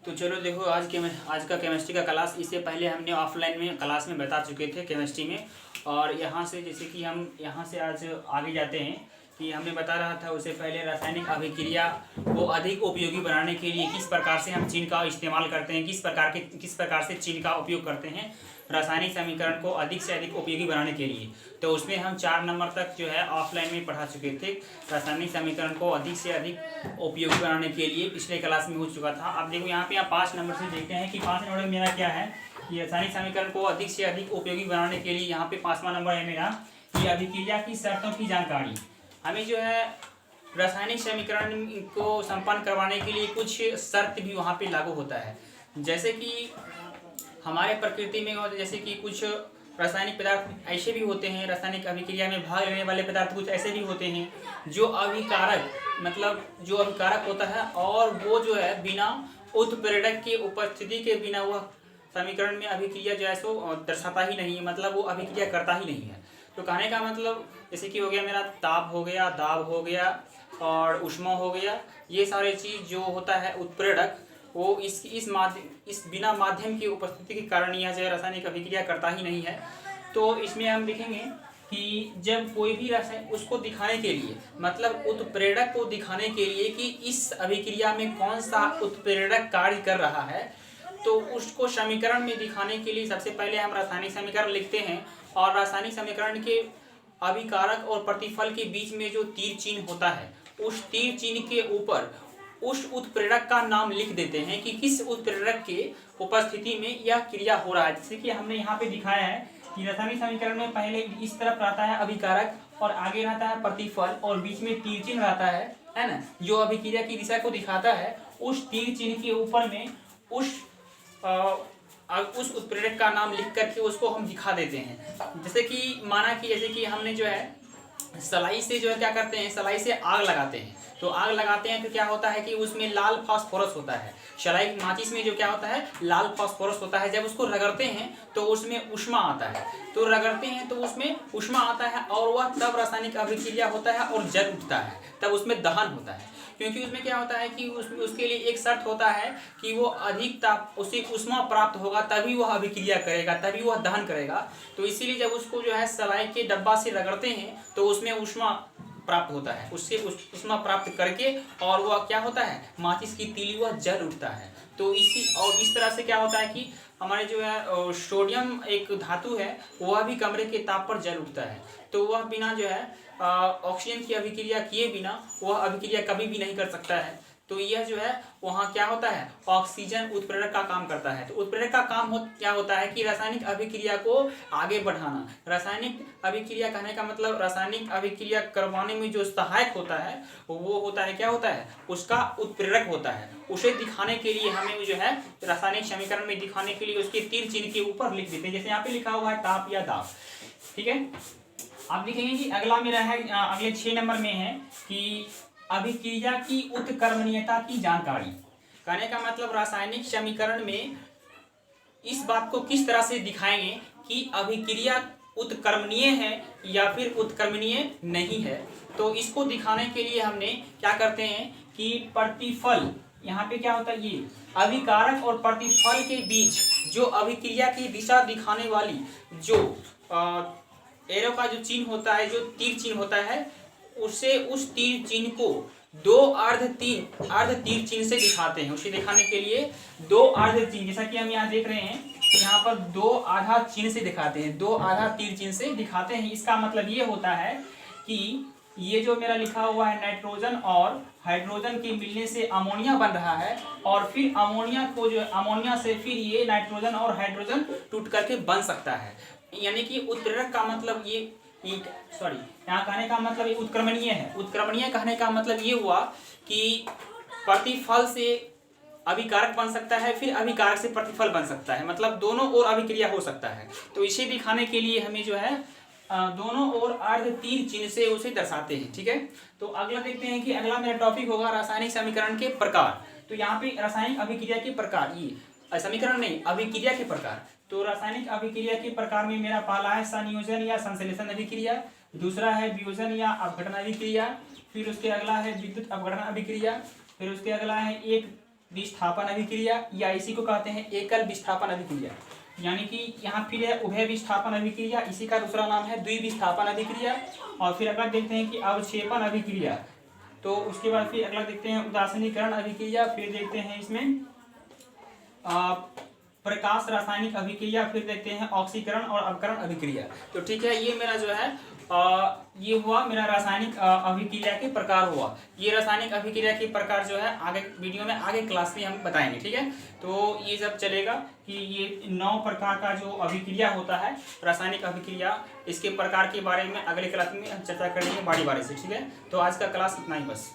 तो चलो देखो, आज का केमिस्ट्री का क्लास, इससे पहले हमने ऑफलाइन में क्लास में बता चुके थे केमिस्ट्री में। और यहाँ से जैसे कि हम यहाँ से आज आगे जाते हैं कि हमने बता रहा था उससे पहले रासायनिक अभिक्रिया को अधिक उपयोगी बनाने के लिए किस प्रकार से हम चीन का इस्तेमाल करते हैं, किस प्रकार से चीन का उपयोग करते हैं रासायनिक समीकरण को अधिक से अधिक उपयोगी बनाने के लिए। तो उसमें हम 4 नंबर तक जो है ऑफलाइन में पढ़ा चुके थे। रासायनिक समीकरण को अधिक से अधिक उपयोगी बनाने के लिए पिछले क्लास में हो चुका था। अब देखो यहाँ पे आप 5 नंबर से देखते हैं कि 5 नंबर में मेरा क्या है कि रासायनिक समीकरण को अधिक से अधिक उपयोगी बनाने के लिए यहाँ पे 5वां नंबर है मेरा कि अभिक्रिया की शर्तों की जानकारी। हमें जो है रासायनिक समीकरण को संपन्न करवाने के लिए कुछ शर्त भी वहाँ पे लागू होता है। जैसे कि हमारे प्रकृति में जैसे कि कुछ रासायनिक पदार्थ ऐसे भी होते हैं, रासायनिक अभिक्रिया में भाग लेने वाले पदार्थ कुछ ऐसे भी होते हैं जो अभिकारक होता है, और वो जो है बिना उत्प्रेरक के उपस्थिति के बिना वह समीकरण में अभिक्रिया जो है सो दर्शाता ही नहीं है, मतलब वो अभिक्रिया करता ही नहीं है। तो कहने का मतलब जैसे कि हो गया मेरा ताप हो गया, दाब हो गया और ऊष्मा हो गया, ये सारे चीज़ जो होता है उत्प्रेरक, वो इस बिना माध्यम की उपस्थिति के कारण यह जो रासायनिक अभिक्रिया करता ही नहीं है। तो इसमें हम देखेंगे कि जब कोई भी रासायन उसको दिखाने के लिए, मतलब उत्प्रेरक को दिखाने के लिए कि इस अभिक्रिया में कौन सा उत्प्रेरक कार्य कर रहा है, तो उसको समीकरण में दिखाने के लिए सबसे पहले हम रासायनिक समीकरण लिखते हैं। और रासायनिक समीकरण के अभिकारक और प्रतिफल के बीच में जो तीर चिन्ह होता है, उस तीर चिन्ह के ऊपर उस उत्प्रेरक का नाम लिख देते हैं कि किस उत्प्रेरक के उपस्थिति में यह क्रिया हो रहा है। जैसे कि हमने यहाँ पे दिखाया है कि रासायनिक समीकरण में पहले इस तरफ रहता है अभिकारक और आगे रहता है प्रतिफल और बीच में तीर चिन्ह रहता है ना, जो अभिक्रिया की दिशा को दिखाता है। उस तीर चिन्ह के ऊपर में उस उत्प्रेरक का नाम लिख करके उसको हम दिखा देते हैं। जैसे कि माना कि जैसे कि हमने जो है सलाई से जो है क्या करते हैं, सलाई से आग लगाते हैं। तो आग लगाते हैं तो क्या होता है कि उसमें लाल फास्फोरस होता है। सलाई माचिस में जो क्या होता है, लाल फास्फोरस होता है। जब उसको रगड़ते हैं तो उसमें ऊष्मा आता है, तो रगड़ते हैं तो उसमें ऊष्मा आता है और वह तब रासायनिक अभिक्रिया होता है और जल उठता है, तब उसमें दहन होता है। क्योंकि उसमें क्या होता है कि उसके लिए एक शर्त होता है कि वो अधिक ताप, उसे ऊष्मा प्राप्त होगा तभी वह अभिक्रिया करेगा, तभी वह दहन करेगा। तो इसीलिए जब उसको जो है सलाई के डब्बा से रगड़ते हैं तो उसमें ऊष्मा प्राप्त होता है, उससे ऊष्मा प्राप्त करके और वह क्या होता है, माचिस की तीली वह जल उठता है। तो इस तरह से क्या होता है कि हमारे जो है सोडियम एक धातु है, वह भी कमरे के ताप पर जल उठता है। तो वह बिना जो है ऑक्सीजन की अभिक्रिया किए बिना वह अभिक्रिया कभी भी नहीं कर सकता है। तो यह जो है वहाँ क्या होता है, ऑक्सीजन उत्प्रेरक का काम करता है। तो उत्प्रेरक का काम क्या होता है कि रासायनिक अभिक्रिया को आगे बढ़ाना। रासायनिक अभिक्रिया कहने का मतलब रासायनिक अभिक्रिया करवाने में जो सहायक होता है वो होता है, क्या होता है, उसका उत्प्रेरक होता है। उसे दिखाने के लिए हमें जो है रासायनिक समीकरण में दिखाने के लिए उसके तीर चिन्ह के ऊपर लिख देते हैं। जैसे यहाँ पे लिखा हुआ है ताप या दाब, ठीक है। आप देखेंगे कि अगला मेरा है, अगले 6 नंबर में है कि अभिक्रिया की उत्क्रमणीयता की जानकारी। कहने का मतलब रासायनिक समीकरण में इस बात को किस तरह से दिखाएंगे कि अभिक्रिया उत्क्रमणीय है या फिर उत्क्रमणीय नहीं है। तो इसको दिखाने के लिए हमने क्या करते हैं कि प्रतिफल, यहाँ पे क्या होता है, ये अभिकारक और प्रतिफल के बीच जो अभिक्रिया की दिशा दिखाने वाली जो एरो का जो चिन्ह होता है, जो तीर चिन्ह होता है, उसे उस तीर चिन्ह को 2 अर्ध तीर चिन्ह से दिखाते हैं। उसे दिखाने के लिए 2 अर्ध चिन्ह, जैसा कि हम यहाँ देख रहे हैं, यहाँ पर 2 आधा चिन्ह से दिखाते हैं, 2 आधा तीर चिन्ह से दिखाते हैं। इसका मतलब ये होता है कि ये जो मेरा लिखा हुआ है नाइट्रोजन और हाइड्रोजन के मिलने से अमोनिया बन रहा है, और फिर अमोनिया से फिर ये नाइट्रोजन और हाइड्रोजन टूट करके बन सकता है। यानी कि उत्प्रेरक का मतलब यहाँ कहने का मतलब ये उत्क्रमणीय है। उत्क्रमणीय कहने का मतलब ये हुआ कि प्रतिफल से अभिकारक बन सकता है, फिर अभिकारक से प्रतिफल बन सकता है, मतलब दोनों ओर अभिक्रिया हो सकता है। तो इसे दिखाने के लिए हमें जो है दोनों ओर अर्ध तीर चिन्ह से उसे दर्शाते हैं, ठीक है। तो अगला देखते हैं कि अगला मेरा टॉपिक होगा रासायनिक समीकरण के प्रकार। तो यहाँ पे रासायनिक अभिक्रिया के प्रकार, ये समीकरण नहीं, अभिक्रिया के प्रकार। तो रासायनिक अभिक्रिया के प्रकार में मेरा पहला है संयोजन या संश्लेषण अभिक्रिया, दूसरा है वियोजन या अपघटन अभिक्रिया, फिर उसके अगला है विद्युत अपघटन अभिक्रिया, फिर उसके अगला है एक विस्थापन अभिक्रिया, या इसी को कहते हैं एकल विस्थापन अभिक्रिया। यानी कि यहाँ फिर है उभय विस्थापन अभिक्रिया, इसी का दूसरा नाम है द्विविस्थापन अभिक्रिया। और फिर अगला देखते हैं कि अवक्षेपण अभिक्रिया। तो उसके बाद फिर अगला देखते हैं उदासीनीकरण अभिक्रिया। फिर देखते हैं इसमें प्रकाश रासायनिक अभिक्रिया। फिर देखते हैं ऑक्सीकरण और अवकरण अभिक्रिया। तो ठीक है, ये मेरा जो है ये हुआ मेरा रासायनिक अभिक्रिया के प्रकार हुआ। ये रासायनिक अभिक्रिया के प्रकार जो है आगे वीडियो में, आगे क्लास में हम बताएंगे। ठीक है, तो ये सब चलेगा कि ये 9 प्रकार का जो अभिक्रिया होता है रासायनिक अभिक्रिया, इसके प्रकार के बारे में अगले क्लास में हम चर्चा करेंगे बारी बारी से। ठीक है, तो आज का क्लास इतना ही बस।